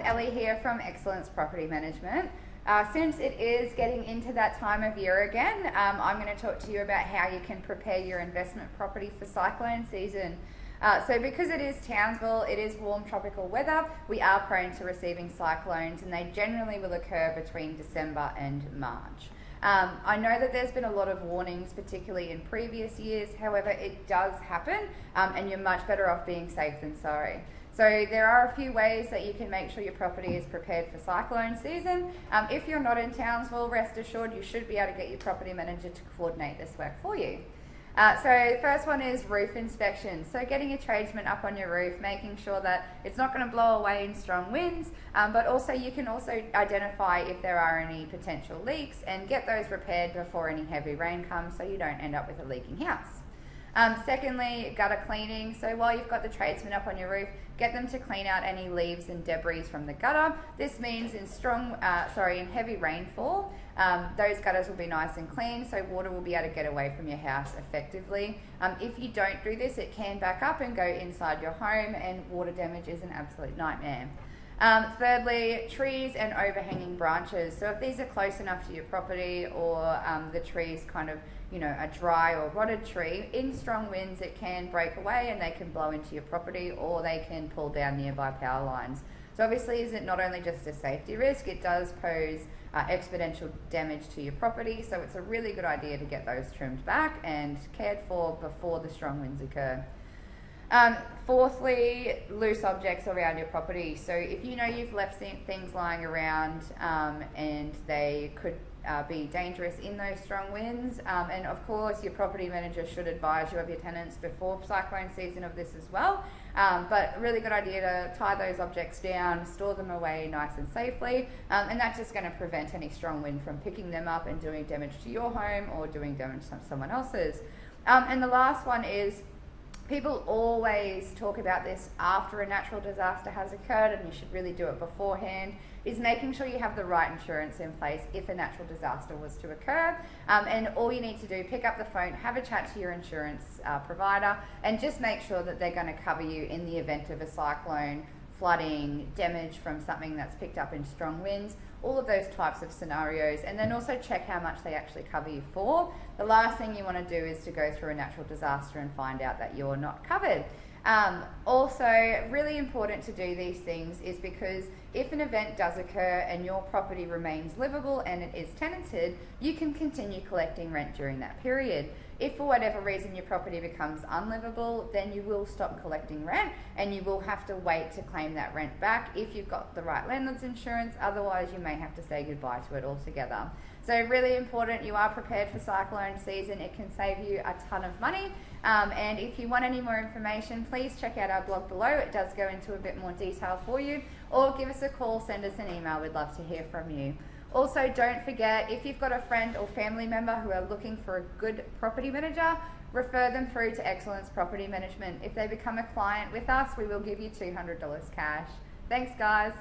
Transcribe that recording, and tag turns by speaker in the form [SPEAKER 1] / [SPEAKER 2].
[SPEAKER 1] Ellie here from Excellence Property Management. Since it is getting into that time of year again, I'm going to talk to you about how you can prepare your investment property for cyclone season. So because it is Townsville, it is warm tropical weather, we are prone to receiving cyclones, and they generally will occur between December and March. I know that there's been a lot of warnings, particularly in previous years. However, it does happen, and you're much better off being safe than sorry. So there are a few ways that you can make sure your property is prepared for cyclone season. If you're not in Townsville, rest assured you should be able to get your property manager to coordinate this work for you. So the first one is roof inspection. So getting a tradesman up on your roof, making sure that it's not going to blow away in strong winds, but also you can also identify if there are any potential leaks and get those repaired before any heavy rain comes, so you don't end up with a leaking house. Secondly, gutter cleaning. So while you've got the tradesman up on your roof, get them to clean out any leaves and debris from the gutter. This means in heavy rainfall, those gutters will be nice and clean, so water will be able to get away from your house effectively. If you don't do this, it can back up and go inside your home, and water damage is an absolute nightmare. Thirdly, trees and overhanging branches. So if these are close enough to your property, or the tree's kind of, a dry or rotted tree, in strong winds it can break away and they can blow into your property, or they can pull down nearby power lines. So obviously, is it not only just a safety risk, it does pose exponential damage to your property, so it's a really good idea to get those trimmed back and cared for before the strong winds occur. Fourthly, loose objects around your property. So if you know you've left things lying around and they could be dangerous in those strong winds, and of course your property manager should advise you of your tenants before cyclone season of this as well, but a really good idea to tie those objects down, store them away nice and safely, and that's just going to prevent any strong wind from picking them up and doing damage to your home or doing damage to someone else's. And the last one is, people always talk about this after a natural disaster has occurred, and you should really do it beforehand, is making sure you have the right insurance in place if a natural disaster was to occur. And all you need to do, pick up the phone, have a chat to your insurance provider, and just make sure that they're going to cover you in the event of a cyclone, flooding, damage from something that's picked up in strong winds, all of those types of scenarios, and then also check how much they actually cover you for. The last thing you want to do is to go through a natural disaster and find out that you're not covered. Also, really important to do these things is because if an event does occur and your property remains livable and it is tenanted, you can continue collecting rent during that period. If for whatever reason your property becomes unlivable, then you will stop collecting rent and you will have to wait to claim that rent back if you've got the right landlord's insurance. Otherwise, you may have to say goodbye to it altogether. So really important, you are prepared for cyclone season. It can save you a ton of money. And if you want any more information, please check out our blog below. It does go into a bit more detail for you. Or give us a call, send us an email. We'd love to hear from you. Also, don't forget, if you've got a friend or family member who are looking for a good property manager, refer them through to Excellence Property Management. If they become a client with us, we will give you $200 cash. Thanks, guys.